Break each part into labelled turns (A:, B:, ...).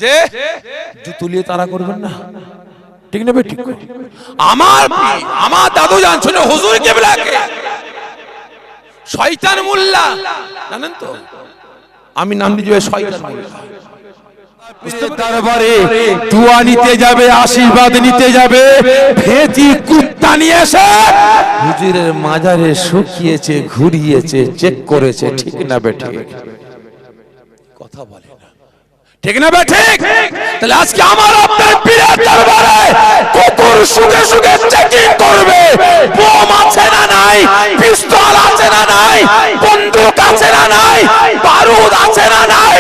A: যে জুতুলিয়ে তারা করবেন না, ঠিক না? ঠিক। আমার দাদু জানছিল হুজুর কিবলাকে শয়তান মোল্লা, জানেন তো? আমি নাম দিয়ে শয়তান মোল্লা।
B: দরবারে দোয়া নিতে যাবে, আশীর্বাদ নিতে যাবে, ভেতি কুত্তা নিয়ে এসে হুজুরের মাজারে শুকিয়েছে, ঘুরিয়েছে, চেক করেছে, ঠিক না বেঠিক?
A: কথা বলে না, ঠিক না বেঠিক? তাহলে আজকে আমার আপনার পীরের দরবারে কুকুর শুকে শুকে চেকিং করবে, বোম আছে না নাই, পিস্তল আছে না নাই, বন্দুক আছে না নাই, বারুদ আছে না নাই,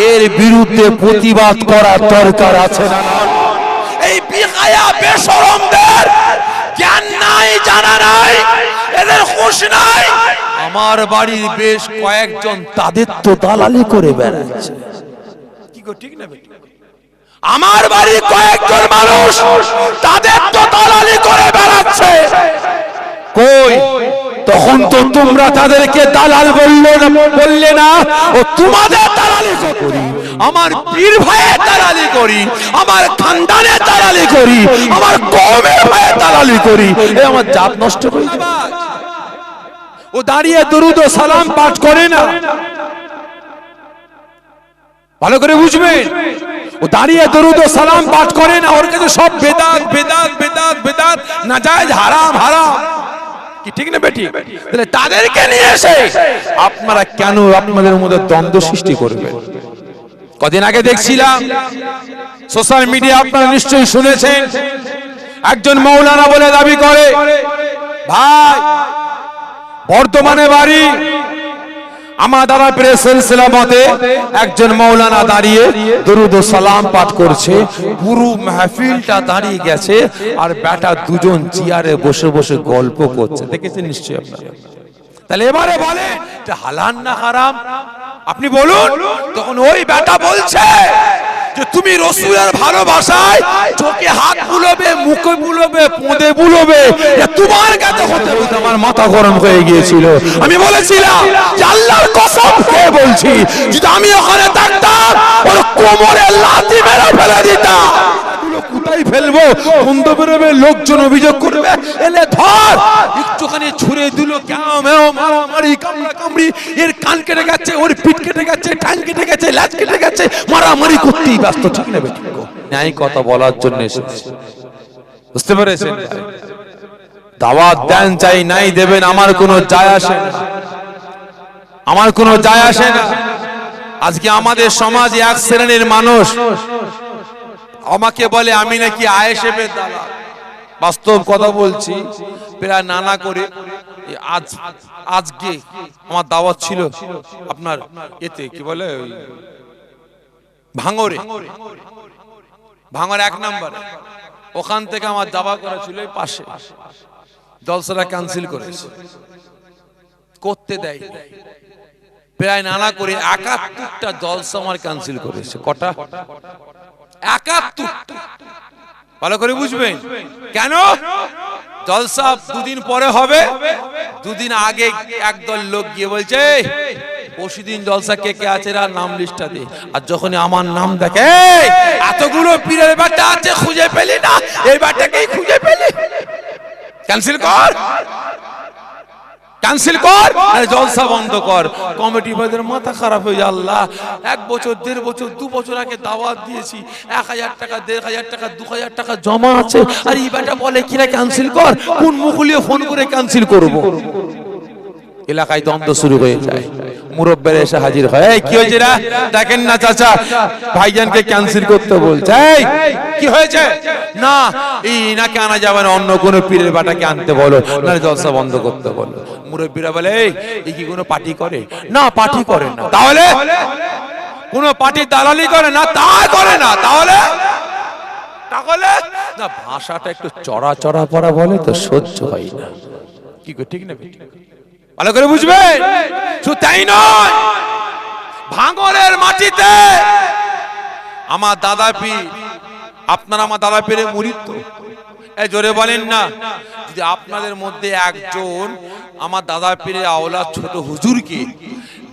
B: এর বিরুদ্ধে প্রতিবাদ করার দরকার আছে না?
A: এই বিহায়া বেশরমদের জ্ঞান নাই, জানা নাই, এদের হুঁশ নাই। আমার বাড়ির বেশ কয়েকজন তাদের তো দালালি করে বেড়াচ্ছে, কি গো, ঠিক না? আমার বাড়ির কয়েকজন মানুষ তাদের তো দালালি করে বেড়াচ্ছে।
B: কই তখন তো তোমরা তাদেরকে দালাল বললে না,
A: ও তোমাদের দালালি করি, আমার পীর ভাইয়ের দালালি করি, আমার খানদানের দালালি করি, আমার কওমের ভাইয়ের দালালি করি, এ আমার জাত নষ্ট করে দেবে। ও দাঁড়িয়ে দরুদ ও সালাম পাঠ করে না, ভালো করে বুঝবেন। ও দাঁড়িয়ে দরুদ ও সালাম পাঠ করে না, ওর কাছে সব বেদাত বেদাত বেদাত বেদাত, নাজায়েজ, হারাম হারাম, কি ঠিক না বেটি? তাহলে তাদেরকে নিয়ে এসে আপনারা কেন আপনাদের মধ্যে দ্বন্দ্ব সৃষ্টি করবেন? কদিন আগে দেখছিলাম সোশ্যাল মিডিয়া, আপনারা নিশ্চয়ই শুনেছেন, একজন মৌলানা বলে দাবি করে, ভাই বর্তমানে বাড়ি আমার দ্বারা প্রেস সিলসিলা মতে একজন মৌলানা দাঁড়িয়ে দরুদ ও সালাম পাঠ করছে, পুরো মাহফিলটা দাঁড়িয়ে গেছে, আর বেটা দুজন চেয়ারে বসে বসে গল্প করছে, দেখেছেন নিশ্চয়ই আপনারা। তাহলে এবারে বলেন এটা হালাল না হারাম? আপনি বলুন। তখন ওই বেটা বলছে যে তুমি রাসূলের ভালোবাসায় চোখে হাত বুলোবে, মুখে বুলোবে, পোঁদে বুলোবে, তোমার কাছে হতে হতে আমার মাথা গরম হয়ে গিয়েছিল। আমি বলেছিলাম যে আল্লাহর কসম খেয়ে বলছি, যদি আমি ওখানে থাকতাম ওর কোমরে লাথি মেরে ফেলে দিতাম। কোথায় ফেলবো, বন্ধ বেরোবে, লোকজন অভিযোগ করবে, এলে ধর, একটুখানি ছুঁড়ে দিল, মারামারি, কামড়া কামড়ি, এর কান কেটে গেছে, ওর পিঠ কেটে গেছে, ঠ্যাং কেটে গেছে, লাজ কেটে গেছে, মারামারি করতেই ব্যস্ত, ঠিক না বেঠিক? ন্যায় কথা বলার জন্য এসেছে, বুঝতে পেরেছেন? দাওয়াত দেন চাই নাই দেবেন, আমার কোনো যায় আসে না, আমার কোনো যায় আসে না। আজকে আমাদের সমাজে এক শ্রেণীর মানুষ আমাকে বলে আমি নাকি আয়েশেবের দালাল। বাস্তব কথা বলছি, প্রায় নানা করে আজকে আমার দাওয়াত ছিল আপনার এতে কি বলে ভাঙরে, ভাঙর 1 নম্বর, ওখান থেকে আমার যাওয়া করা ছিল এই পাশে, জলসাটা ক্যান্সেল করেছে, করতে দেয়, প্রায় নানা করে 71টা জলসা আমার ক্যান্সেল করেছে। কটা? 71। ভালো করে বুঝবেন কেন? জলসা 2 দিন পরে হবে, 2 দিন আগে একদল লোক গিয়ে বলছে পরশুদিন জলসা কে কে আছে রা, নাম লিস্টটা দে। আর যখন আমার নাম দেখে, এতগুলো পীরের বাটা আছে, খুঁজে পেলি না, এই বাটাকেই খুঁজে পেলি, ক্যান্সেল কর, ক্যান্সেল কর, আরে জলসা বন্ধ কর। কমিটি ভাইদের মাথা খারাপ হয়ে যায়, আল্লাহ 1 বছর 1.5 বছর 2 বছর আগে দাওয়াত দিয়েছি, 1000 টাকা 1500 টাকা 2000 টাকা জমা আছে, আর এই বেটা বলে কিনা ক্যান্সেল কর, কোন মুখলিয়ে ফোন করে ক্যান্সেল করব? এলাকায় দ্বন্দ্ব শুরু হয়ে যায়, মুরব্বের এসে হাজির হয়, এই কি হয়েছে রা, দেখেন না চাচা ভাইজানকে ক্যান্সেল করতে বলছে, এই কি হয়েছে? না এই নাকে আনা যাবে না, অন্য কোন পীরের বাটাকে আনতে বলো, না জলসা বন্ধ করতে বলো। মুরব্বিরা বলে এই কি কোনো পার্টি করে? না পার্টি করে না। তাহলে কোন পার্টি দালালি করে না? তা করে না। তাহলে তাহলে না, ভাষাটা একটু চড়া চড়া পড়া বলে তো সহ্য হয় না, কি গো, ঠিক না? ভালো করে বুঝবেন। শুধু তাই নয়, ভাঙরের মাটিতে আমার দাদা পীর, আপনারা আমার দাদা পীরের মুরিদ তো, এই জোরে বলেন না। যদি আপনাদের মধ্যে একজন আমার দাদা পীরের আওলাদ ছোট হুজুরকে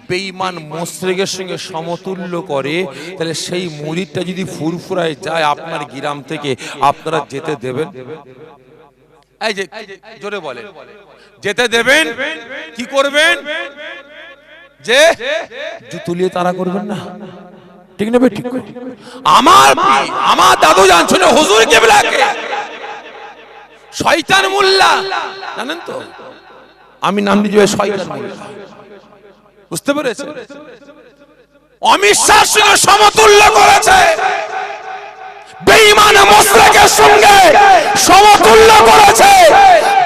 A: বেঈমান মুশরিকের সঙ্গে সমতুল্য করে, তাহলে সেই মুরিদটা যদি ফুরফুরায় যায় আপনার গ্রাম থেকে, আপনারা যেতে দেবেন? এই যে জোরে বলেন, যেতে দেবেন? কি করবেন? যে জুতুলিয়ে তারা করবেন না, ঠিক না? ঠিক। আমার দাদু জানছিল হুজুর কেবলাকে শয়তান মোল্লা, জানেন তো? আমি নাম দিয়ে শয়তান মোল্লা, বুঝতে পেরেছেন? অমিত শাহর সঙ্গে সমতুল্য করেছে, বেঈমান মুশরিকের সঙ্গে সমতুল্য করেছে।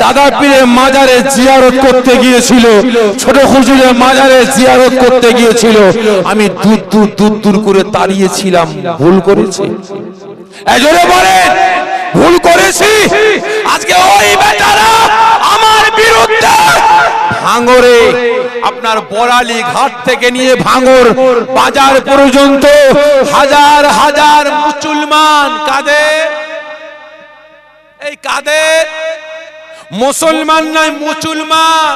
B: দাদা পীরের মাজারে জিয়ারত করতে গিয়েছিল, ছোট হুজুরের মাজারে জিয়ারত করতে গিয়েছিল, আমি দূর দূর করে তাড়িয়েছিলাম। ভুল করেছি?
A: এজন্য বলেন ভুল করেছি। আজকে ওই বেটারা আমার বিরুদ্ধে ভাঙরে, আপনার বড়ালি ঘাট থেকে নিয়ে ভাঙর বাজার পর্যন্ত হাজার হাজার মুসলমান, কাদের? এই কাদের? মুসলমান নয়, মুসলমান।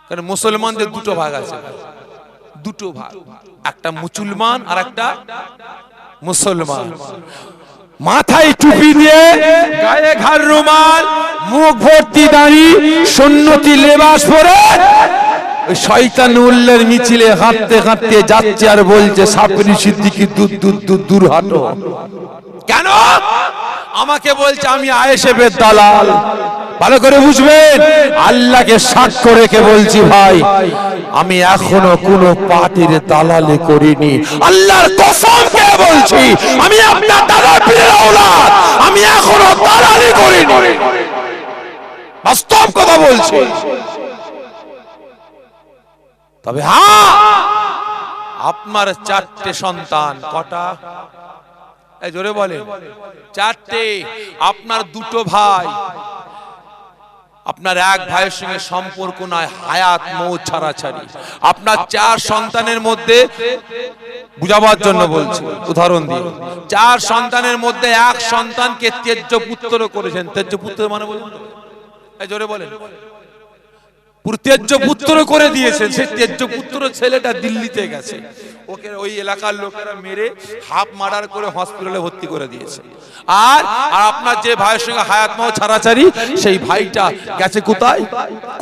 A: কারণ মুসলমানদের দুটো ভাগ আছে, দুটো ভাগ, একটা মুসলমান আর একটা মুসলমান। মাথায় টুপি দিয়ে, গায়ে ঘাড় রুমাল, মুখ ভর্তি দাড়ি, সুন্নতি লেবাস পরে ওই শয়তান উল্লের মিছিলে হাঁটতে হাঁটতে যাচ্ছে আর বলছে সাপরি সিদ্দিকি দূর হাঁটো। কেন? আমাকে বলছে আমি আয়েশেবের দালাল। ভালো করে বুঝবেন, আল্লাহকে সাক্ষ্য রেখে বলছি ভাই, আমি এখনো কোন পার্টির দালালি করিনি। আল্লাহর কসম কে বলছি, আমি আপনার দাদা পীরের আওলাদ, আমি এখনো দালালি করিনি, বাস্তব কথা বলছি। তবে হ্যাঁ, আপনার চারটে সন্তান, কটা? এই জোরে বলেন, চারটে। আপনার দুটো ভাই, আপনার এক ভাইয়ের সঙ্গে সম্পর্ক নয়, হায়াত মৌত ছাড়াছাড়ি। আপনার চার সন্তানের মধ্যে, বুঝাবার জন্য বলছি উদাহরণ দিয়ে, চার সন্তানের মধ্যে এক সন্তানকে তেজ্য পুত্র করেছেন। তেজ্য পুত্র মানে বলুন, এই জোরে বলেন। তেজ্য পুত্র করে দিয়েছেন। সেই তেজ্য পুত্র ছেলেটা দিল্লিতে গেছে, ওকে ওই এলাকার লোকেরা মেরে হাফ মার্ডার করে হসপিটালে ভর্তি করে দিয়েছে। আর আপনার যে ভাইয়ের সঙ্গে হায়াত মৌত ছাড়াছাড়ি, সেই ভাইটা গেছে কোথায়?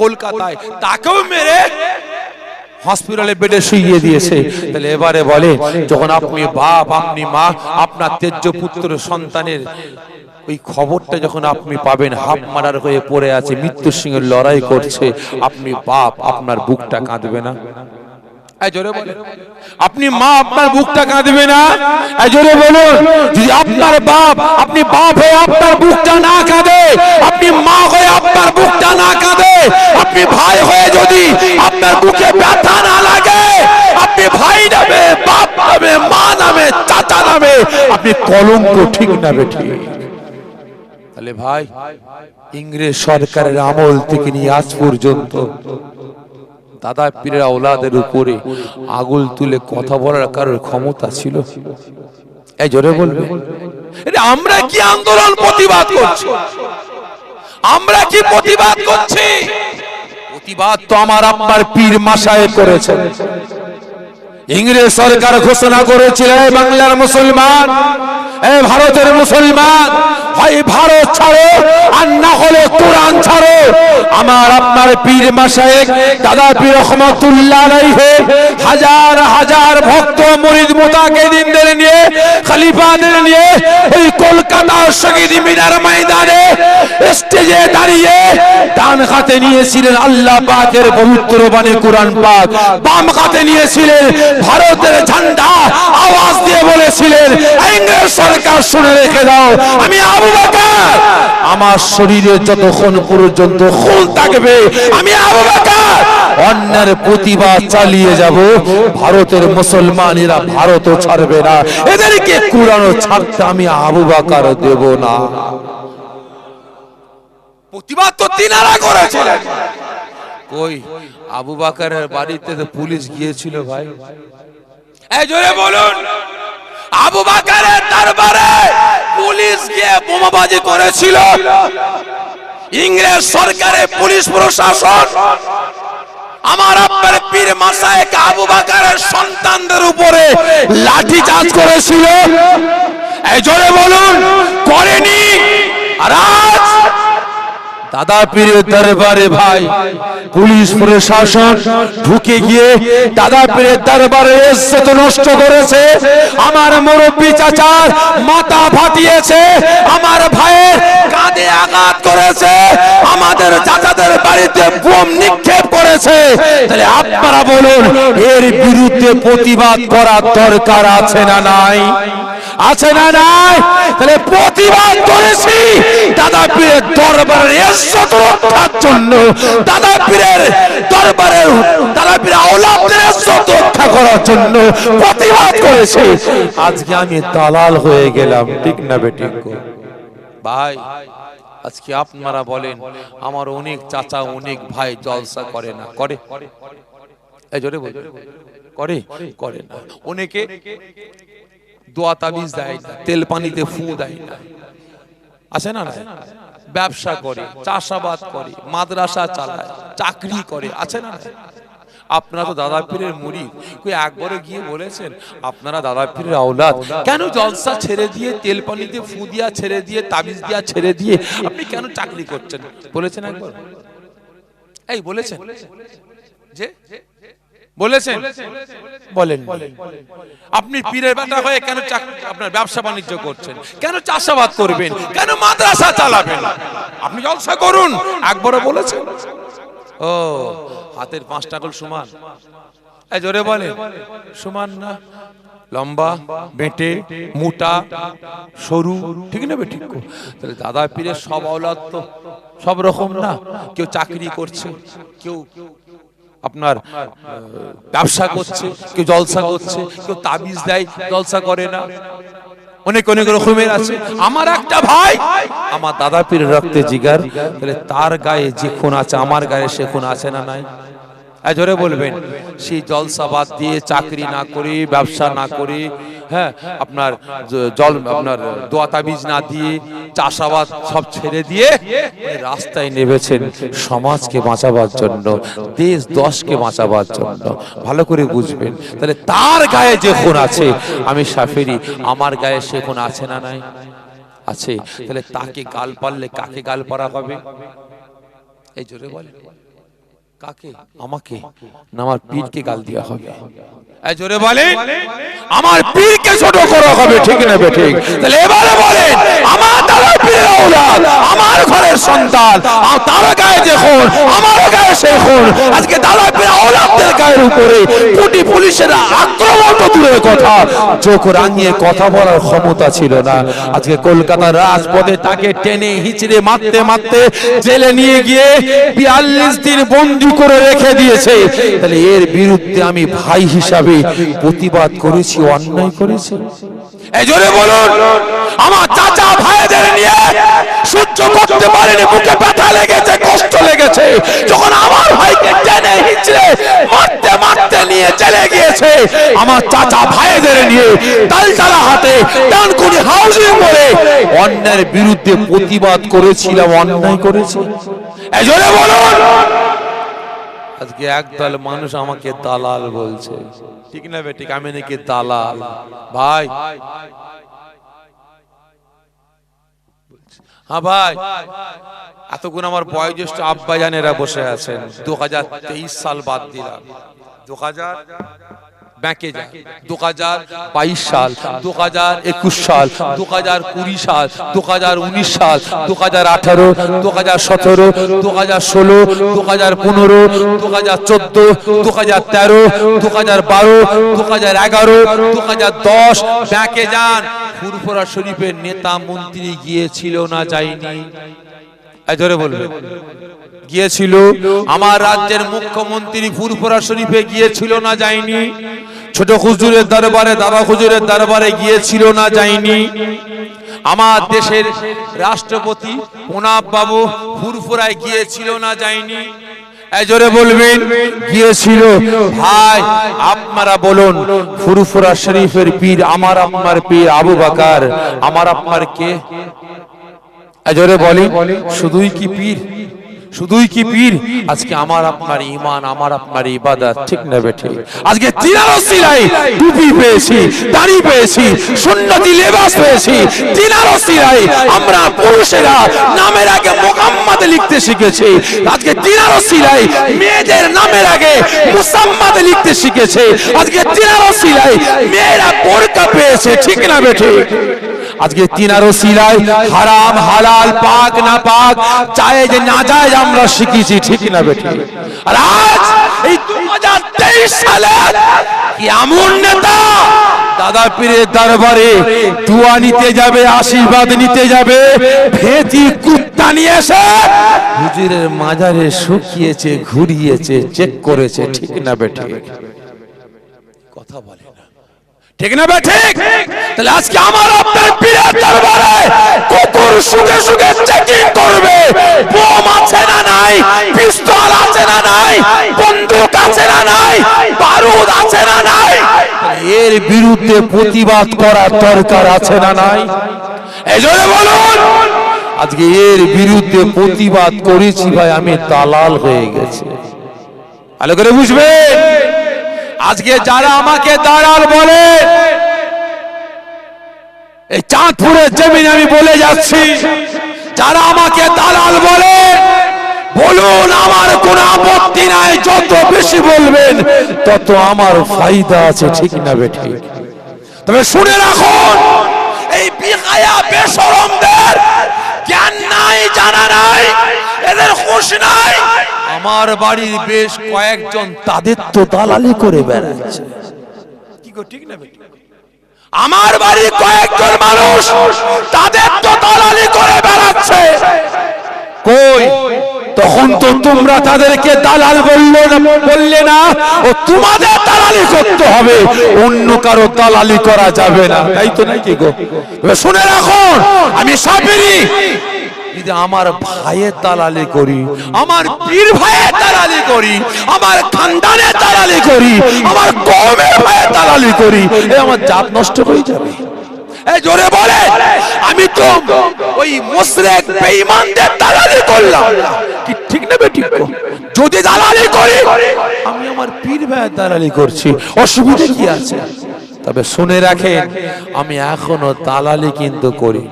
A: কলকাতায়, তাকেও মেরে হসপিটালে বেডে শুইয়ে দিয়েছে। তাহলে এবারে বলে, যখন আপনি বাপ, আপনি মা, আপনার তেজ্য পুত্র সন্তানের ওই খবরটা যখন আপনি পাবেন, হাফ মার্ডার হয়ে পড়ে আছে, মৃত্যুর সঙ্গে লড়াই করছে, আপনি বাপ, আপনার বুকটা কাঁদবে না? জোরে বলেন। আপনি মা, আপনার বুকটা কাঁদবে না? জোরে বলুন। যদি আপনার বাপ, আপনি বাপ হয়ে আপনার বুকটা না কাঁদে, আপনি মা হয়ে আপনার বুকটা না কাঁদে, আপনি ভাই হয়ে যদি আপনার বুকে ব্যথা না লাগে, আপনি ভাই নামে, বাপ নামে, মা নামে, চাচা নামে আপনি কলঙ্ক, ঠিক না বেঠিক? তাহলে ভাই, ইংরেজ সরকারের আমল থেকে নিয়ে আজ পর্যন্ত দাদা পীরের আওলাদের উপরে আগুল তুলে কথা বলার কারোর ক্ষমতা ছিল? এই জোরে বলবে। আমরা কি আন্দোলন প্রতিবাদ করছি? আমরা কি প্রতিবাদ করছি? প্রতিবাদ তো আমার আপনার পীর মাসায় করেছে। ইংরেজ সরকার ঘোষণা করেছিল, বাংলার মুসলমান, ভারতের মুসলমান, হয় ভারত ছাড়ো আর না হলে কোরআন ছাড়ো। আমার আপনার পীর মাশায়েখ দাদা পীর রহমাতুল্লাহ আলাইহি হাজার হাজার ভক্ত মুরিদ মুতাকিদিনদের নিয়ে, খলিফাদের নিয়ে ওই কলকাতার শহীদ মিনার ময়দানে স্টেজে দাঁড়িয়ে ডান হাতে নিয়েছিলেন আল্লাহ পাকের পবিত্র বাণী কোরআন পাক, বাম হাতে নিয়েছিলেন ভারতের ঝান্ডা। আওয়াজ দিয়ে বলেছিলেন, ইংরেজ সরকার শুনে রেখে দাও, আমি আবু বকর, আমার শরীরে যতক্ষণ পর্যন্ত খুন থাকবে আমি আবু বকর অন্যের প্রতিবাদ চালিয়ে যাব। ভারতের মুসলমানেরা ভারতও ছাড়বে না, এদেরকে কুরআনও ছাড়তে আমি আবু বকর দেব না। প্রতিবাদ তো তিনারা করেছিলেন। কই আবু বকরের বাড়িতে তো পুলিশ গিয়েছিল ভাই? এই জোরে বলুন। আবু বকরের দরবারে পুলিশ গিয়ে বোমাবাজি করেছিল। ইংরেজ সরকারের পুলিশ প্রশাসন আমার আপনার পীর মাশায়েখ আবু বকরের সন্তানদের উপরে লাঠি চার্জ করেছিল? এই জোরে বলুন, করেনি? আর আজ
B: দাদা পীরের দরবারে ভাই পুলিশ প্রশাসন ঢুকে গিয়ে দাদা পীরের দরবারে ইজ্জত নষ্ট করেছে, আমার মুরব্বি চাচার মাথা ফাটিয়েছে, আমার ভাইয়ের কাঁধে আঘাত করেছে, আমাদের চাচাদের বাড়িতে বোম নিক্ষেপ করেছে। তাহলে আপনারা বলুন, এর বিরুদ্ধে প্রতিবাদ করার দরকার আছে না নাই? আছে না নাই? তাহলে প্রতিবাদ করেছি দাদা পীরের দরবারের ইজ্জত রক্ষার জন্য, দাদা পীরের দরবারের দাদা পীরের আওলাদদের ইজ্জত রক্ষা করার জন্য প্রতিবাদ করেছি। আজকে আমি দালাল হয়ে গেলাম, ঠিক না বেঠিক? ভাই আজকে আপনারা বলেন, আমার অনেক চাচা অনেক ভাই জলসা করে না? করে? এই জোরে বল, করে? করে না। অনেকে দোয়া তাবিজ দেয় না, তেল পানিতে ফু দেয় না, আছে না? ব্যবসা করে, চাষাবাদ করে, মাদ্রাসা চালায়, চাকরি করে, আছে না? আপনারা তো দাদা পীরের মুরিদ, কই একবারও গিয়ে বলেছেন আপনারা দাদা পীরের আওলাদ, কেন জলসা ছেড়ে দিয়ে, তেল পানিতে ফু দিয়া ছেড়ে দিয়ে, তাবিজ দিয়া ছেড়ে দিয়ে আপনি কেন চাকরি করছেন? বলেছেন একবার? এই বলেছেন যে বলেছেন? বলেন। আপনি পীরের বেটা হয়ে কেন আপনার ব্যবসা বাণিজ্য করছেন? কেন চাষাবাদ করবেন? কেন মাদ্রাসা চালাবেন? আপনি জলসা করুন, একবারও বলেছেন? ও হাতের 5টা আঙুল সমান? এই জোরে বলেন, সমান না? লম্বা, বেঁটে, মোটা, সরু, ঠিক না ঠিক? তাহলে দাদা পীরের সব আওলাদ তো সব রকম না। কেউ চাকরি করছে, কেউ আপনার ব্যবসা করছে, কেউ জলসা করছে, কেউ তাবিজ দেয়, জলসা করে না, অনেক অনেক রকমের আছে। আমার একটা ভাই আমার দাদা পীরের রক্তে জিগার, তাহলে তার গায়ে যে খুন আছে আমার গায়ে সে খুন আছে না নাই? জোরে বলবেন। সেই জলসা বাদ দিয়ে, চাকরি না করে, ব্যবসা না করে, হ্যাঁ আপনার আপনার দোয়া তাবিজ না দিয়ে, চাষাবাদ সব ছেড়ে দিয়ে রাস্তায় নেমেছেন সমাজকে বাঁচাবার জন্য, দেশ দশকে বাঁচাবার জন্য। ভালো করে বুঝবেন। তাহলে তার গায়ে যে খুন আছে, আমি শাফেরি, আমার গায়ে সে খুন আছে না নাই? আছে। তাহলে তাকে গাল পারলে কাকে গাল পারা হবে? এই জোরে বলে, কাকে? আমাকে না আমার পীরকে গাল দেওয়া হবে? এই জোরে বলে, আমার পীরকে ছোট করা হবে, ঠিক না বেঠিক? তাহলে এবারে বলেন, আমার দাদা পীরের আওলাদ, আমার ঘরের সন্তান, তার গায়ে যে খুন, আমার গায়ে সেই খুন। আজকে দাদা পীরের আওলাদদের গায়ের উপরে কোটি পুলিশেরা আক্রমণ তো দূরের কথা, চোখ রাঙিয়ে কথা বলার ক্ষমতা ছিল না। আজকে কলকাতার রাজপথে তাকে টেনে হিচড়ে মারতে মারতে জেলে নিয়ে গিয়ে 42 দিন বন্দী করে রেখে দিয়েছে। তাহলে এর বিরুদ্ধে আমি ভাই হিসাবে প্রতিবাদ করেছি, অন্যায় করেছি? এই জোরে বলুন, আমার চাচা ভাইদের নিয়ে সহ্য করতে পারেনি, বুকে ব্যথা লেগেছে, কষ্ট লেগেছে, যখন আমার ভাইকে টেনে হিচড়ে মারতে মারতে নিয়ে চলে গিয়েছে। আমার চাচা ভাইদের নিয়ে তালতলা হাতে ডানকুনি হাউজিং করে অন্যায়ের বিরুদ্ধে প্রতিবাদ করেছিলাম, অন্যায় করেছি? এই জোরে বলুন। আজকে একদল মানুষ আমাকে দালাল বলছে, ঠিক না বেঠিক? আমি নাকি দালাল? ভাই হ্যাঁ ভাই, এতক্ষণ আমার বয়োজ্যেষ্ঠ আব্বা জানেরা বসে আছেন। 2023 সাল বাদ দিলাম, 2000 ব্যাকে যা, 2022 সাল, 2021 সাল, 2020 সাল, 2019 সাল, 2018, 2017, 2016, 2015, 2014, 2013, 2012, 2011, 2010 ব্যাকে যান। ফুরফুরা শরীফের নেতা মন্ত্রী গিয়েছিল না যায়নি? জোরে বলবেন, গিয়েছিল। আমার রাজ্যের মুখ্যমন্ত্রী ফুরফুরা শরীফে গিয়েছিল না যায়নি? ছোট হুজুরের দরবারে, দাদা হুজুরের দরবারে গিয়েছিল না যায়নি? আমার দেশের রাষ্ট্রপতি প্রণব বাবু ফুরফুরায় গিয়েছিল না যায়নি? জোরে বলবেন, গিয়েছিল। ভাই আপনারা বলুন, ফুরফুরা শরীফের পীর আমার আপনার পীর আবু বকর, আমার আপনার কে? জোরে বলি, শুধুই কি পীর? শুধুই কি পীর, আজকে আমার আপনার ঈমান, আমার আপনার ইবাদত, ঠিক না বেঠিক? আজকে তিনার ওসিলায় টুপি পেয়েছি, দাড়ি পেয়েছি, সুন্নতি লেবাস পেয়েছি। তিনার ওসিলায় আমরা পুরুষেরা নামের আগে মুহাম্মদ লিখতে শিখেছি। আজকে তিনার ওসিলায় মেয়েদের নামের আগে মুসাম্মাদ লিখতে শিখেছে। আজকে তিনার ওসিলায় মেয়েরা বোরকা পেয়েছে, ঠিক না বেঠিক? আজকে তিনার ওসিলায় হারাম হালাল পাক না পাক জায়েজ না জায়েজ আমরা শিখেছি, ঠিক না বেঠিক? আর আজ এই 2023 সালে কি এমন নেতা দাদা পীরের দরবারে দোয়া নিতে যাবে, আশীর্বাদ নিতে যাবে, ভেতি কুত্তা নিয়ে এসে হুজুরের মাজারে শুকিয়েছে, ঘুরিয়েছে, চেক করেছে, ঠিক না বেঠিক? কথা বলে না, ঠিক না বেঠিক? তাহলে আজকে আমার আপনার পীরের দরবারে কুকুর শুকে শুকে চেকিং করবে, বোম আছে না নাই, পিস্তল আছে না নাই, বন্দুক আছে না নাই, বারুদ আছে না নাই, এর বিরুদ্ধে প্রতিবাদ করার দরকার আছে না নাই? এই জন্য বলুন, আজকে এর বিরুদ্ধে প্রতিবাদ করেছি ভাই, আমি দালাল হয়ে গেছে। ভালো করে বুঝবেন, আজকে যারা আমাকে দালাল বলে, এই চাঁদপুরের জমিন আমি বলে যাচ্ছি, যারা আমাকে দালাল বলে বলুন, আমার কোনো আপত্তি নাই, যত বেশি বলবেন তত আমার ফায়দা আছে, ঠিক না বেঠিক? তবে শুনে রাখুন, এই বিহায়া বেশরমদের জ্ঞান নাই, জানা নাই, এদের হুঁশ নাই। আমার বাড়ির বেশ কয়েকজন তাদের তো দালালি করে বেড়াচ্ছে, কি গো, ঠিক না বেঠিক? আমার বাড়ির কয়েকজন মানুষ তাদের তো দালালি করে বেড়াচ্ছে। কই, তখন তো তোমরা তাদেরকে দালাল বললে না, ও তোমাদের দালালি করতে হবে, অন্য কারো দালালি করা যাবে না, তাই তো নাকি গো? শুনে রাখুন, আমি সাবিরি যদি আমার ভাইয়ের দালালি করি, আমার পীর ভাইয়ের দালালি করি, আমার খানদানের দালালি করি, আমার কওমের ভাইয়ের দালালি করি, আমার জাত নষ্ট হয়ে যাবে। এই জোরে বলে, আমি তো ওই মুশরিক বেঈমানদের দালালি করলাম, কি ঠিক না বেঠিক? যদি দালালি করি, আমি আমার পীর ভাইয়ের দালালি করছি, অসুবিধা কি আছে? তবে শুনে রাখেন, আমি এখনো দালালি কিন্তু করি,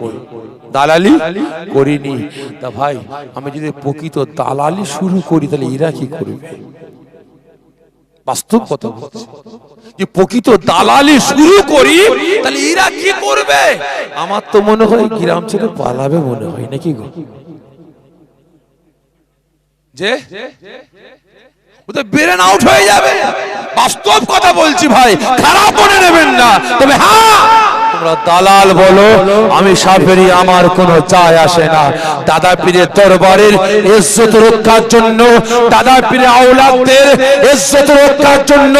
B: দালালি করিনি। তা ভাই, আমি যদি প্রকৃত দালালি শুরু করি তাহলে এরা কি করবে? বাস্তব কথা বলছি, যে প্রকৃত দালালি শুরু করি তাহলে এরা কি করবে? আমার তো মনে হয় গ্রাম ছেড়ে পালাবে মনে হয়, নাকি গো? যে ওদের ব্রেন আউট হয়ে যাবে, বাস্তব কথা বলছি ভাই, খারাপ মনে নেবেন না। তবে হ্যাঁ, তোমরা দালাল বলো, আমি সাফেরি, আমার কোনো চায় আসে না। দাদা পীরের দরবারের ইজ্জত রক্ষার জন্য, দাদা পীরের আওলাদদের ইজ্জত রক্ষার জন্য,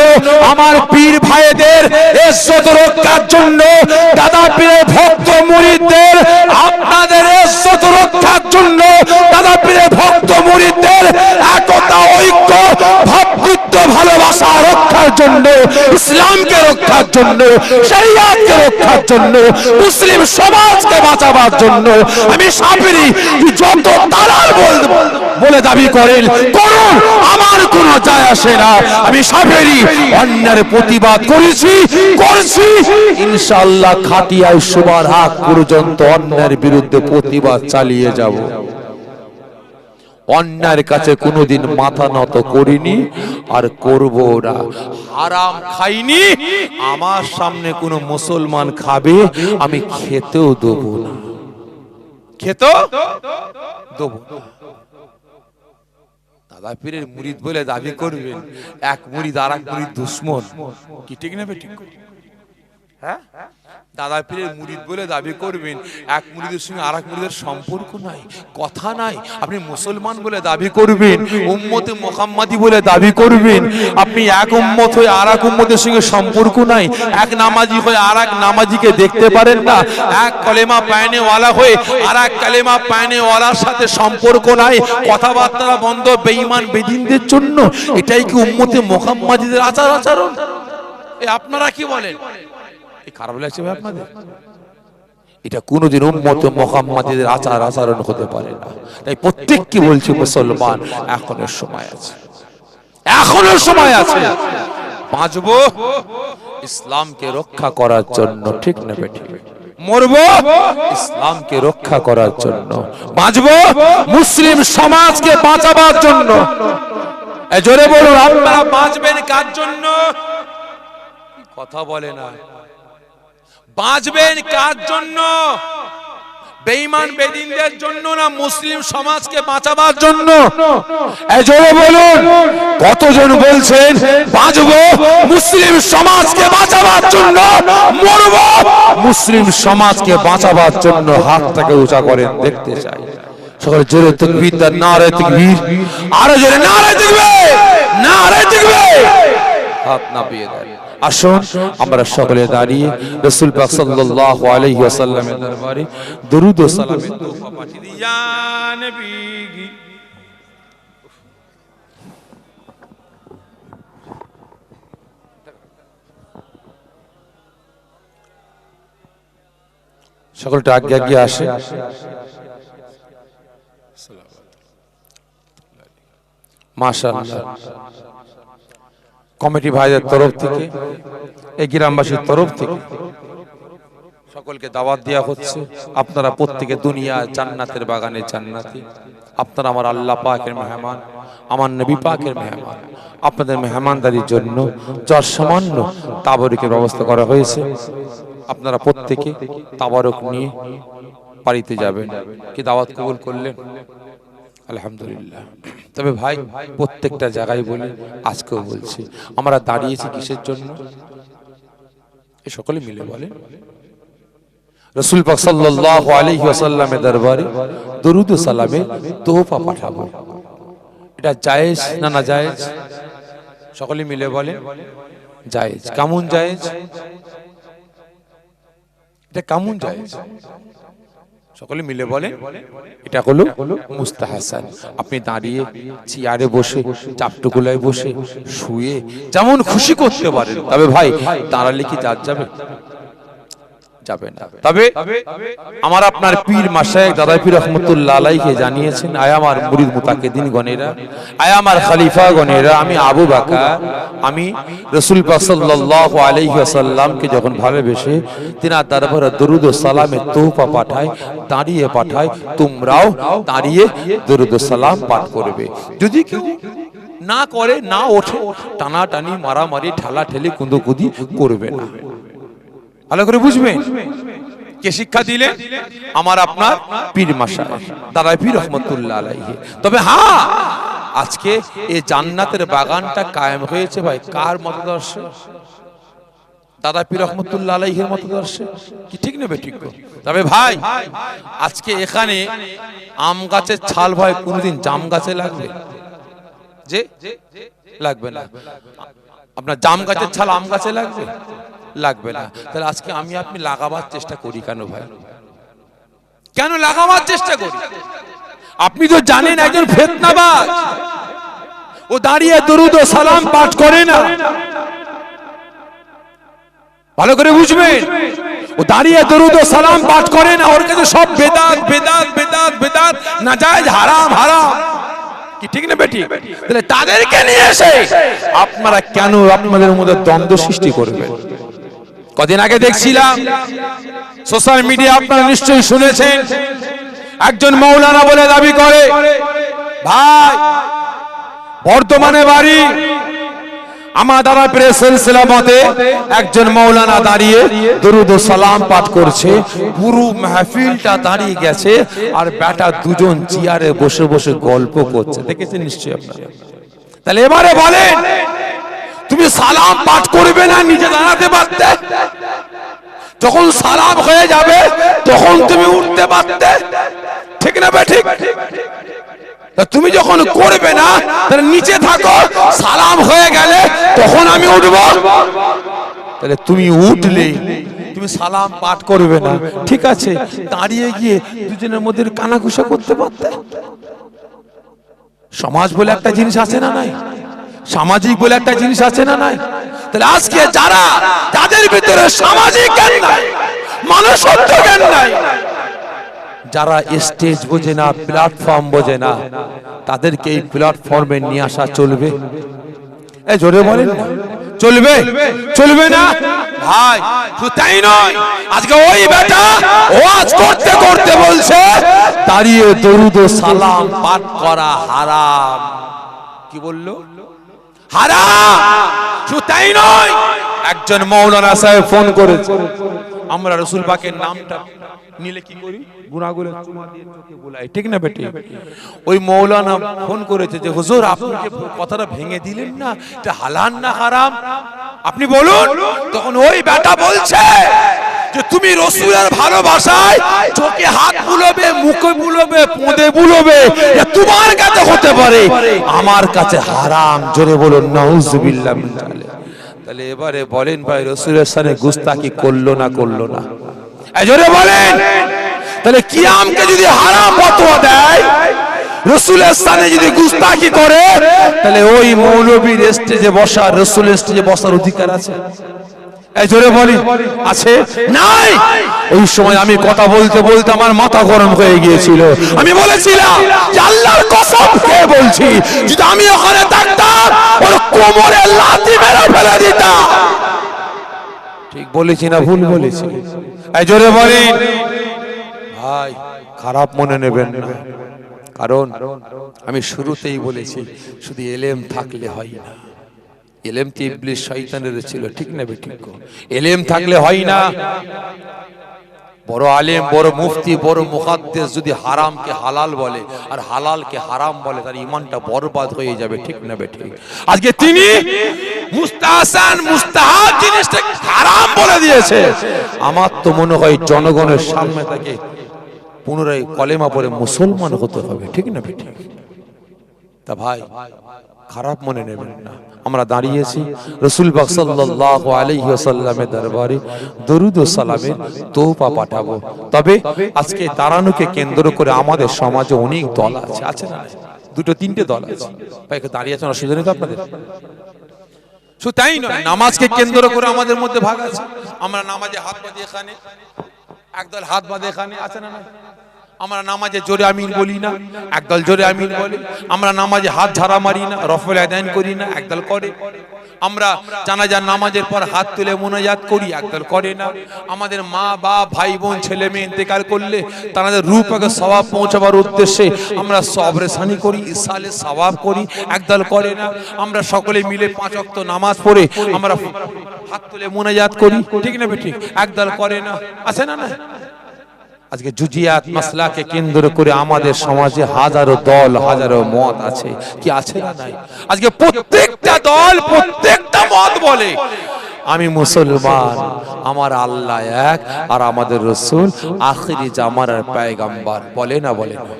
B: আমার পীর ভাইদের ইজ্জত রক্ষার জন্য, দাদা পীরের ভক্ত মুরিদদের আপনাদের ইজ্জত রক্ষার জন্য, দাদা পীরের ভক্ত মুরিদদের একতা, ঐক্য, ভাতৃত্ব, ভালোবাসা রক্ষার জন্য, ইসলামকে রক্ষার জন্য, শরিয়াতকে রক্ষার জন্য, মুসলিম সমাজকে বাঁচাবার জন্য আমি সাফেরি, যত দালাল বলে দাবি করেন করুন, আমার কোনো যায় আসে না। আমি সাফেরি অন্যায়ের প্রতিবাদ করেছি, করছি, ইনশাআল্লাহ খাটিয়ায় শোবার আগ পর্যন্ত অন্যায়ের বিরুদ্ধে প্রতিবাদ চালিয়ে যাব। অন্যায়ের কাছে কোনোদিন মাথা নত করিনি আর করব না। হারাম খাইনি, আমার সামনে কোনো মুসলমান খাবে আমি খেতেও দেবো না, খেতেও দেবো না। দাদা পীরের মুরিদ বলে দাবি করবেন, এক মুরিদ আর এক মুরিদ দুশ্মন, কি ঠিক না বেঠিক? হ্যাঁ, দাদা পীরের মুরিদ বলে দাবি করবেন, এক মুরিদের সঙ্গে আর এক মুরিদের সম্পর্ক নাই, কথা নাই। আপনি মুসলমান বলে দাবি করবেন, উম্মতে মুহাম্মাদি বলে দাবি করবেন, আপনি এক উম্মত হয়ে আর এক উম্মতের সঙ্গে সম্পর্ক নাই, এক নামাজি হয়ে আর এক নামাজিকে দেখতে পারেন না, এক কলেমা পায়নেওয়ালা হয়ে আর এক কলেমা পায়নেওয়ালার সাথে সম্পর্ক নাই, কথাবার্তা বন্ধ বেঈমান বেদিনদের জন্য। এটাই কি উম্মতে মুহাম্মাদিদের আচার আচরণ? আপনারা কি বলেন? খারাপ লাগছে ভাই আপনাদের? এটা কোনোদিন উম্মত মুহাম্মাদীদের আচার আচরণ হতে পারে না। তাই প্রত্যেককে বলছি মুসলমান, এখনো সময় আছে, এখনো সময় আছে। বাঁচবো ইসলামকে রক্ষা করার জন্য, ঠিক না বেঠিক? মরবো ইসলামকে রক্ষা করার জন্য, বাঁচবো মুসলিম সমাজকে বাঁচাবার জন্য। জোরে বলুন, আপনারা বাঁচবেন কার জন্য? কথা বলে না। বাঁচবেন কার জন্য? বেঈমান বেদিনদের জন্য না মুসলিম সমাজকে বাঁচাবার জন্য? জোরে বলুন, কতজন বলছেন বাঁচবো মুসলিম সমাজকে বাঁচাবার জন্য, মরবো মুসলিম সমাজকে বাঁচাবার জন্য? হাতটাকে উঁচা করেন, দেখতে চাই। সকলে জোরে তাকবীর, নারে তাকবীর, আরো জোরে নারে তাকবীর, নারে তাকবীর। হাত নামিয়ে দেন। আসুন আমরা সকলে দাঁড়িয়ে রাসূল পাক সাল্লাল্লাহু আলাইহি ওয়াসাল্লামের দরবারে দরুদ ও সালামের তোহফা পাঠিয়ে দিই। ইয়া নবী, সকলটা আগে আগে আসে। মাশাআল্লাহ, কমিটি ভাইদের তরফ থেকে, এই গ্রামবাসীর তরফ থেকে সকলকে দাওয়াত দেওয়া হচ্ছে। আপনারা প্রত্যেকে দুনিয়া জান্নাতের বাগানে জান্নাতি। আপনারা আমার আল্লাহ পাকের মেহমান, আমার নবী পাকের মেহমান। আপনাদের মেহমানদারির জন্য যার সামান্য তাবরুকের ব্যবস্থা করা হয়েছে। আপনারা প্রত্যেকে তাবরুক নিয়ে বাড়িতে যাবেন। কি দাওয়াত কবুল করলেন? আলহামদুলিল্লাহ। তবে ভাই, প্রত্যেকটা জায়গায় বলি, আজকেও বলছি, আমরা দাঁড়িয়েছি কিসের জন্য? এ সকলে মিলে বলেন, রাসূল পাক সাল্লাল্লাহু আলাইহি ওয়াসাল্লামের দরবারে দরুদ ও সালামের তোহফা পাঠাবো। এটা জায়েজ না না জায়েজ? সকলে মিলে বলেন জায়েজ। কেমন জায়েজ? এটা কেমন জায়েজ? সকলে মিলে বলেন এটা হলো মুস্তাহাসান। আপনি দাঁড়িয়ে, চেয়ারে বসে, চাপটুকুলায় বসে, শুয়ে যেমন খুশি করতে পারেন। তবে ভাই, দাঁড়ালে কি জাত যাবে? যাবে না। তবে আমার আপনার পীর মাশায়েখ দাদা পীর রহমাতুল্লাহ আলাইহি জানিয়েছেন, আয় আমার মুরিদ মুতাকিদিন গণেরা, আয় আমার খলিফা গণেরা, আমি আবু বকর, আমি রাসূল পাক সাল্লাল্লাহু আলাইহি ওয়াসাল্লামকে যখন ভালোবেসে তিনার দরবারে দরুদ ও সালামের তোহফা পাঠাই, দাঁড়িয়ে পাঠাই, তোমরাও দাঁড়িয়ে দরুদ ও সালাম পাঠ করবে। যদি কেউ না করে, না ওঠে, টানাটানি, মারামারি, ঠেলাঠেলি, কুঁদোকুদি করবে না। ভালো করে বুঝবেন। কে শিক্ষা দিলে? আমার আপনার পীর মাশায়েখ দাদা পীর রহমাতুল্লাহ আলাইহি। তবে হ্যাঁ, আজকে এই জান্নাতের বাগানটা কায়েম হয়েছে ভাই কার মতদর্শে? দাদা পীর রহমাতুল্লাহ আলাইহির মতদর্শে। কি ঠিক না বেঠিক? তবে ভাই, আজকে এখানে আম গাছের ছাল ভাই কোনোদিন জাম গাছে লাগবে? যে লাগবে না। আপনার জাম গাছের ছাল আম গাছে লাগবে? লাগবে না। তাহলে আজকে আমি আপনি লাগাবার চেষ্টা করি কেন ভাই? কেন লাগাবার চেষ্টা করি? আপনি তো জানেন একজন ফিতনাবাজ, ও দাঁড়িয়ে দরুদ ও সালাম পাঠ করে না। ভালো করে বুঝবেন, ও দাঁড়িয়ে দরুদ ও সালাম পাঠ করে না। ওর কাছে সব বেদাত বেদাত বেদাত বেদাত, নাজায়েজ, হারাম হারাম। কি ঠিক না বেটি? তাহলে তাদেরকে নিয়ে এসে আপনারা কেন আপনাদের মধ্যে দ্বন্দ্ব সৃষ্টি করবেন? কদিন আগে দেখছিলাম সোশ্যাল মিডিয়া, আপনারা নিশ্চয়ই শুনেছেন, একজন মৌলানা বলে দাবি করে, ভাই বর্তমানে বাড়ি আমার দ্বারা প্রেস সিলসিলা মতে একজন মৌলানা দাঁড়িয়ে দরুদ ও সালাম পাঠ করছে, পুরো মাহফিলটা দাঁড়িয়ে গেছে, আর বেটা দুজন চেয়ারে বসে বসে গল্প করছে। দেখেছেন নিশ্চয়ই আপনারা। তাহলে এবারে বলেন, তুমি সালাম পাঠ করবে না, নিজে দাঁড়াতে পারতে? যখন সালাম হয়ে যাবে তখন তুমি উঠতে পারতে, ঠিক না ঠিক? তুমি যখন করবে না, তাহলে নিচে থাকো, সালাম হয়ে গেলে তখন আমি উঠবো। তাহলে তুমি উঠলে তুমি সালাম পাঠ করবে না, ঠিক আছে, দাঁড়িয়ে গিয়ে দুজনের মধ্যে কানাঘুষা করতে পারতে। সমাজ বলে একটা জিনিস আছে না নাই? সামাজিক বলে একটা জিনিস আছে না নাই? তাহলে আজকে যারা, যাদের ভিতরে সামাজিক জ্ঞান নাই,
A: মানুষত্ব জ্ঞান নাই। যারা স্টেজ বোঝে না, প্ল্যাটফর্ম বোঝে না, তাদেরকে এই প্ল্যাটফর্মে নিয়ে আসা চলবে? এই জোরে বলেন না, চলবে? চলবে না ভাই। শুধু তাই নয়, আজকে ওই বেটা ওয়াজ করতে করতে বলছে দাঁড়িয়ে দরুদ ও সালাম পাঠ করা হারাম। কি বললো? হারাম। শুধু তাই নয়, একজন মৌলানা সাহেব ফোন করেছে, আমরা রসুল পাকের নামটা নিলে কি করি? গুনাহগুলো চুমা দিয়ে চোখে বুলাই, ঠিক না বেটি? ওই মৌলানা ফোন করেছে যে হুজুর আপনি যে কথাটা ভেঙে দিলেন না, এটা হালাল না হারাম আপনি বলুন। তখন ওই বেটা বলছে যে তুমি রসুলের ভালোবাসায় চোখে হাত বুলোবে, মুখে বুলোবে, পোঁদে বুলোবে, এটা তোমার কাছে হতে পারে, আমার কাছে হারাম। জোরে বলুন নাউজুবিল্লাহ মিন যালিক। তাহলে এবারে বলেন ভাই, রসুলের সাথে গুস্তাখি করলো না করলো না? জোরে বলেন। তাহলে কিয়ামকে যদি হারাম ফতোয়া দেয়, রসুলের সাথে যদি গুস্তাখি করে, তাহলে ওই মৌলবীর স্টেজে বসার, রসুলের স্টেজে বসার অধিকার আছে? জোরে বলি, আছে? নাই। ওই সময় আমি কথা বলতে বলতে আমার মাথা গরম হয়ে গিয়েছিল। আমি বলেছিলাম যে আল্লাহর কসম খেয়ে বলছি, যদি আমি ওখানে থাকতাম ওর কোমরে লাথি মেরে ফেলে দিতাম। ঠিক বলেছি না ভুল বলেছি? জোরে বলেন ভাই, খারাপ মনে নেবেন না, কারণ আমি শুরুতেই বলেছি শুধু এলেম থাকলে হয় না। এলেম তো ইবলিস শয়তানের ছিল, ঠিক না বেঠিক? এলেম থাকলে হয় না। বড় আলেম, বড় মুফতি, বড় মুহাদ্দিস যদি হারামকে হালাল বলে আর হালালকে হারাম বলে, তার ঈমানটা বরবাদ হয়ে যাবে, ঠিক না বেঠিক? আজকে তিনি মুস্তাহসান মুস্তাহাব জিনিসটা হারাম বলে দিয়েছে। আমার তো মনে হয় জনগণের সামনে তাকে পুনরায় কলেমা পড়ে মুসলমান হতে হবে, ঠিক না বেঠিক? তা ভাই খারাপ মনে নেবেন না, আমরা দাঁড়িয়েছি রাসূল পাক সাল্লাল্লাহু আলাইহি ওয়াসাল্লামের দরবারে দরুদ ও সালামের তোহফা পাঠাবো। তবে আজকে দাঁড়ানোকে কেন্দ্র করে আমাদের সমাজে অনেক দল আছে, আছে না? দুটো তিনটে দল আছে। ভাই দাঁড়িয়ে আছেন, অসুবিধা নেই তো আপনাদের? শুধু তাই নয়, নামাজকে কেন্দ্র করে আমাদের মধ্যে ভাগ আছে। আমরা নামাজে হাত বাঁধি, এখানে একদল হাত বাঁধে, এখানে আছে না? আমরা নামাজে জোরে আমিন বলি না, একদল জোরে আমিন বলে। আমরা নামাজে হাত ঝাড়া মারি না, রফল আদান করি না, একদল করে। আমরা জানাজার নামাজের পর হাত তুলে মুনাজাত করি, একদল করে না। আমাদের মা বাপ ভাই বোন ছেলে মেয়ে ইন্তেকাল করলে তাদের রূহ পাকে সওয়াব পৌঁছাবার উদ্দেশ্যে আমরা সবরেসানি করি, ইসালে সওয়াব করি, একদল করে না। আমরা সকলে মিলে 5 ওয়াক্ত নামাজ পড়ে আমরা হাত তুলে মুনাজাত করি, ঠিক না বেঠিক? একদল করে না, আছে না? না, আজকে জুজিয়াত মাসলাকে কেন্দ্র করে আমাদের সমাজে হাজারো দল, হাজারো মত আছে, কি আছে না? নাই। আজকে প্রত্যেকটা দল, প্রত্যেকটা মত বলে আমি মুসলমান, আমার আল্লাহ এক, আর আমাদের রাসূল আখিরি জামানার পয়গম্বর। বলে না? বলে না?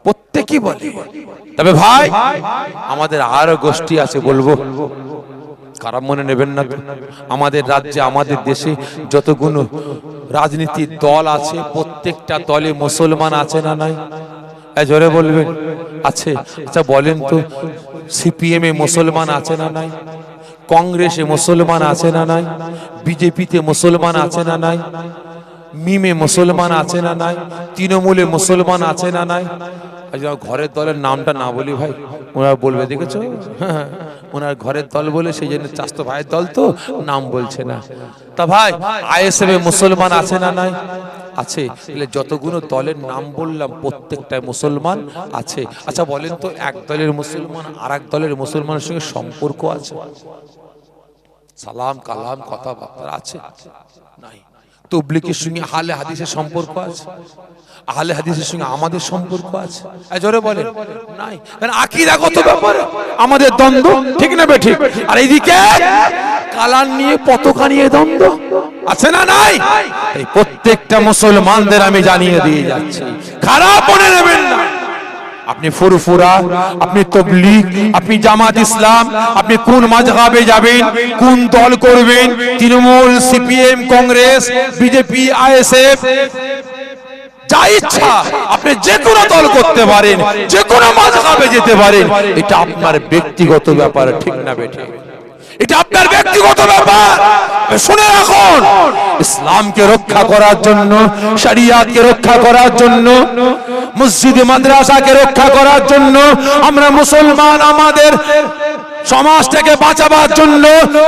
A: প্রত্যেকই বলে। তবে ভাই আমাদের আরো গোষ্ঠী আছে, বলবো, খারাপ মনে নেবেন না। আমাদের রাজ্যে, আমাদের দেশে যতগুলো রাজনীতির দল আছে, প্রত্যেকটা দলে মুসলমান আছে না নাই? জোরে বলবেন, আছে? আচ্ছা বলেন তো, সিপিএম এ মুসলমান আছে না নাই? কংগ্রেসে মুসলমান আছে না নাই? বিজেপিতে মুসলমান আছে না নাই? মিমে মুসলমান আছে না নাই? তৃণমূলে মুসলমান আছে না নাই? ঘরের দলের নামটা না বলি ভাই, ওরা বলবে দেখেছো ওনার ঘরের দল বলে, সেই জন্য চাস্তো ভাইয়ের দল তো নাম বলছে না। তা ভাই আইএসএফ এ মুসলমান আছে না নাই? আছে। যতগুলো দলের নাম বললাম প্রত্যেকটাই মুসলমান আছে। আচ্ছা বলেন তো, এক দলের মুসলমান আর এক দলের মুসলমানের সঙ্গে সম্পর্ক আছে? সালাম কালাম কথাবার্তা আছে? নাই। তাবলীগের সঙ্গে আহলে হাদিসের সম্পর্ক আছে? আহলে হাদিসের সঙ্গে আমাদের সম্পর্ক আছে? জোরে বলেন, নাই। কারণ আকীদাগত ব্যাপারে আমাদের দ্বন্দ্ব, ঠিক না বেঠিক? আর এইদিকে কালাম নিয়ে, পতাকা নিয়ে দ্বন্দ্ব, আছে না নাই? এই প্রত্যেকটা মুসলমানদের আমি জানিয়ে দিয়ে যাচ্ছি, খারাপ মনে নেবেন না। আপনি ফুরফুরা, আপনি তাবলীগ, আপনি জামাত ইসলাম, আপনি কোন মাযহাবে যাবেন, কোন দল করবেন, Trinamool, CPM, Congress, BJP, ISF, যা ইচ্ছা আপনি যে কোনো দল করতে পারেন, যে কোনো মাযহাবে যেতে পারেন, এটা আপনার ব্যক্তিগত ব্যাপার, ঠিক না বেঠিক? এটা আপনার ব্যক্তিগত ব্যাপার। শুনে রাখুন, ইসলামকে রক্ষা করার জন্য, শরিয়াতকে রক্ষা করার জন্য, মসজিদ মাদ্রাসাকে রক্ষা করার জন্য, আমরা মুসলমান আমাদের সমাজটাকে বাঁচাবার জন্য,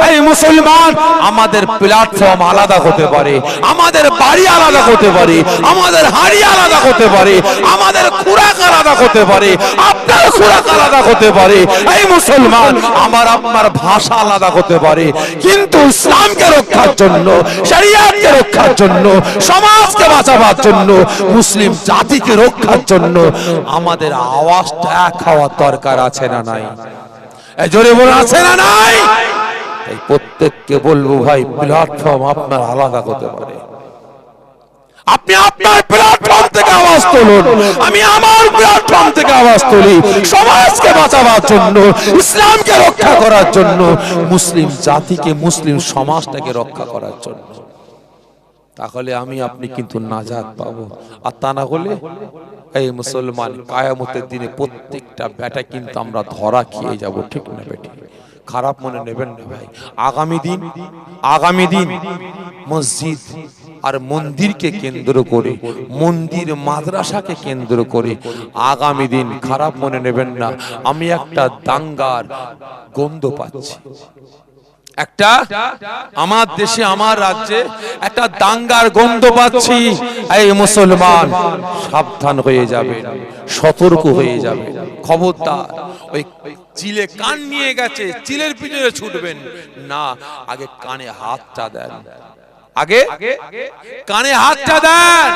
A: এই মুসলমান আমাদের প্ল্যাটফর্ম আলাদা হতে পারে, আমাদের বাড়ি আলাদা হতে পারে, আমাদের হাড়ি আলাদা হতে পারে, আমাদের খুরাক আলাদা হতে পারে, আপনার খুরাক আলাদা হতে পারে, এই মুসলমান আমার আপনার ভাষা আলাদা হতে পারে, কিন্তু ইসলামকে রক্ষার জন্য, শরিয়াতকে রক্ষার জন্য, সমাজকে বাঁচাবার জন্য, মুসলিম জাতিকে রক্ষার জন্য আমাদের আওয়াজটা এক হওয়ার দরকার আছে না নাই? জোরে বলে আছে না নাই? এই প্রত্যেককে বলবো ভাই, প্ল্যাটফর্ম আপনার আলাদা হতে পারে। আপনি আপনার প্ল্যাটফর্ম থেকে আওয়াজ তুলুন, আমি আমার প্ল্যাটফর্ম থেকে আওয়াজ তুলি, সমাজকে বাঁচাবার জন্য, ইসলামকে রক্ষা করার জন্য, মুসলিম জাতিকে, মুসলিম সমাজটাকে রক্ষা করার জন্য। তাহলে আমি আপনি কিন্তু নাজাত পাবো। আর তা না হলে এই মুসলমান কিয়ামতের দিনে প্রত্যেকটা বেটা কিন্তু আমরা ধরা খেয়ে যাব। ঠিক না বেটি? খারাপ মনে নেবেন না ভাই। আগামী দিন মসজিদ আর মন্দিরকে কেন্দ্র করে, মন্দির মাদ্রাসাকে কেন্দ্র করে আগামী দিন, খারাপ মনে নেবেন না, আমি একটা দাঙ্গার গন্ধ পাচ্ছি। একটা আমার দেশে, আমার রাজ্যে একটা দাঙ্গার গন্ধ পাচ্ছি। এই মুসলমান সাবধান হয়ে যাবে, সতর্ক হয়ে যাবে, খবরদার। ওই চিলে কান নিয়ে গেছে, চিলের পিছনে ছুটবেন না, আগে কানে হাতটা দেন, আগে কানে হাতটা দেন।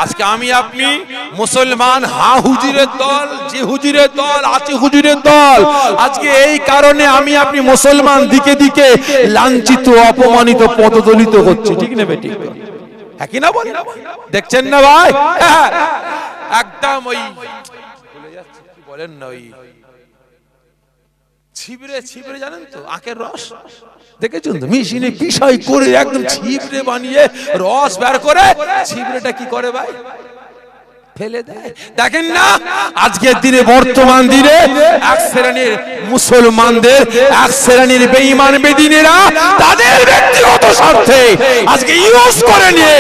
A: আজকে আমি আপনি মুসলমান, হা হুজুরের দল, যে হুজুরের দল আছে, হুজুরের দল। আজকে এই কারণে আমি আপনি মুসলমান দিকে দিকে লাঞ্ছিত, অপমানিত, পদদলিত হচ্ছে। ঠিক না বেটি? হ্যাঁ কি না বলেন? দেখছেন না ভাই? একদম ওই বলে যাচ্ছে, কি বলেন না, ওই ছিবড়ে ছিবড়ে, জানেন তো আখের রস দেখেছেন তো, মেশিনে পিষাই করে একদম ছিবড়ে বানিয়ে রস বের করে, ছিবড়েটা কি করে ভাই? ফেলে দেয়। দেখেন না আজকের দিনে, বর্তমান দিনে এক শ্রেণীর মুসলমানদের, এক শ্রেণীর বেঈমান বেদিনেরা তাদের ব্যক্তিগত স্বার্থে আজকে ইউজ করে নিয়ে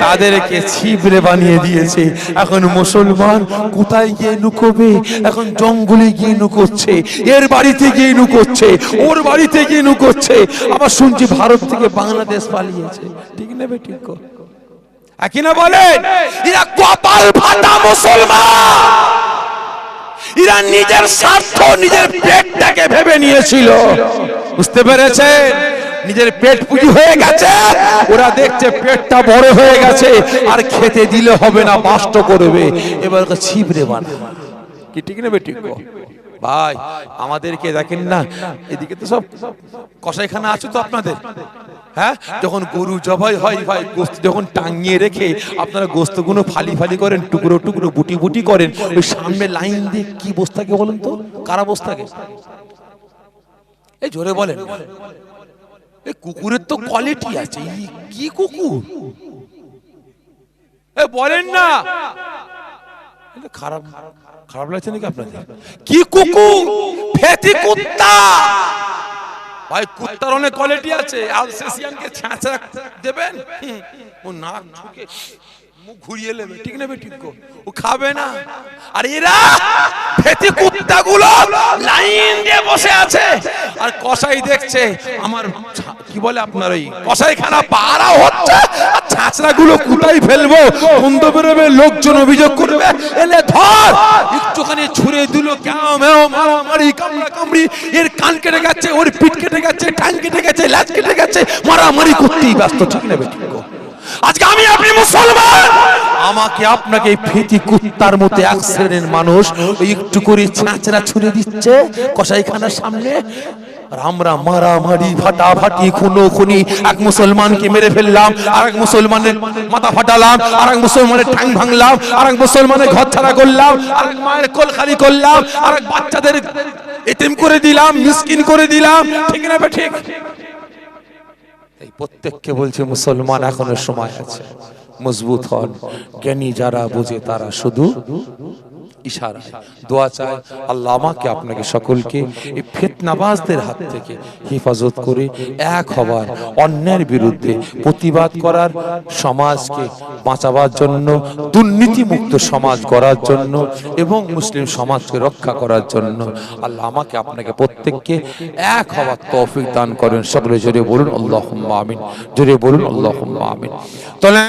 A: তাদেরকে ছিবড়ে বানিয়ে দিয়েছে। এখন মুসলমান কোথায় গিয়ে লুকোবে? এখন জঙ্গলে গিয়ে লুকোচ্ছে, এর বাড়িতে গিয়ে লুকোচ্ছে, ওর বাড়িতে গিয়ে লুকোচ্ছে। আবার শুনছি ভারত থেকে বাংলাদেশ পালিয়েছে। ঠিক না বেটি? কিনা বলেন? এরা কপাল ফাটা মুসলমান। এরা নিজের স্বার্থ, নিজের পেটটাকে ভেবে নিয়েছিল। বুঝতে পেরেছেন? নিজের পেট পুজি হয়ে গেছে, ওরা দেখছে পেটটা বড় হয়ে গেছে, আর খেতে দিলে হবে না, বাস্ত করবে, এবার ছিবড়ে বানা। কি ঠিক না বেটি? ভাই আমাদেরকে দেখেন না, এদিকে তো সব কসাইখানা আছে তো আপনাদের। হ্যাঁ, যখন গরু জবাই হয় ভাই, গোস্ত যখন টাঙিয়ে রেখে আপনারা গোস্তগুলো ফালি ফালি করেন, টুকরো টুকরো বুটি বুটি করেন, ওই সামনে লাইন দিয়ে কি বস্তাকে বলেন তো? কারা বস্তাকে? এই জোরে বলেন। এই কুকুরের তো কোয়ালিটি আছে। কি কুকুর? এ বলেন না, খারাপ খারাপ লাগছে নাকি আপনাদের? কি কুকুর? ফেতি কুত্তা। ভাই কুত্তার অনেক কোয়ালিটি আছে। আলসেসিয়ানকে ছাঁচা দেবেন, ও নাক ঝুঁকে মুখ ঘুরিয়ে নেবে। ঠিক না বেটি? ও খাবে না। আর এরা ফেতি কুত্তাগুলো লাইন দিয়ে বসে আছে, আর কসাই দেখছে আমার কি বলে আপনার ওই কসাইখানা পাড়া হচ্ছে, আর ছাঁচড়াগুলো কোথায় ফেলবো, বন্ধ বেরোবে, লোকজন অভিযোগ করবে, এলে ধর। একটুখানি ছুঁড়ে দিল, কেউ মেও মারামারি, কামড়া কামড়ি, এর কান কেটে গেছে, ওর পিঠ কেটে গেছে, ঠ্যাং কেটে গেছে, ল্যাজ কেটে গেছে, মারামারি করতেই ব্যস্ত। ঠিক না বেটি? আজকে আমি আপনি মুসলমান, আমাকে আপনাকে ফেতি কুত্তার মতো এক শ্রেণীর মানুষ একটু করে ছাঁচড়া ছুঁড়ে দিচ্ছে কসাইখানার সামনে, আর আমরা মারামারি, ফাটাফাটি, খুনোখুনি, এক মুসলমানকে মেরে ফেললাম, আর এক মুসলমানের মাথা ফাটালাম, আর এক মুসলমানের ঠ্যাং ভাঙলাম, আর এক মুসলমানের ঘর ছাড়া করলাম, আর এক মায়ের কোল খালি করলাম, আর এক বাচ্চাদের এতিম করে দিলাম, মিসকিন করে দিলাম। ঠিক না ঠিক? এই প্রত্যেককে বলছে মুসলমান, এখনো সময় আছে, মজবুত হন। জ্ঞানী যারা বোঝে তারা শুধু
B: ইশারা দোয়া চাই আল্লাহ আমাকে আপনাকে সকলকে এই ফিতনাবাজদের হাত থেকে হেফাজত করে এক হবার, অন্যের বিরুদ্ধে প্রতিবাদ করার, সমাজকে বাঁচাবার জন্য, দুর্নীতি মুক্ত সমাজ করার জন্য এবং মুসলিম সমাজকে রক্ষা করার জন্য আল্লাহ আমাকে আপনাকে প্রত্যেককে এক হওয়ার তৌফিক দান করেন। সকলে জোরে বলুন আল্লাহুম্মা আমিন, জোরে বলুন আল্লাহুম্মা আমিন। তাহলে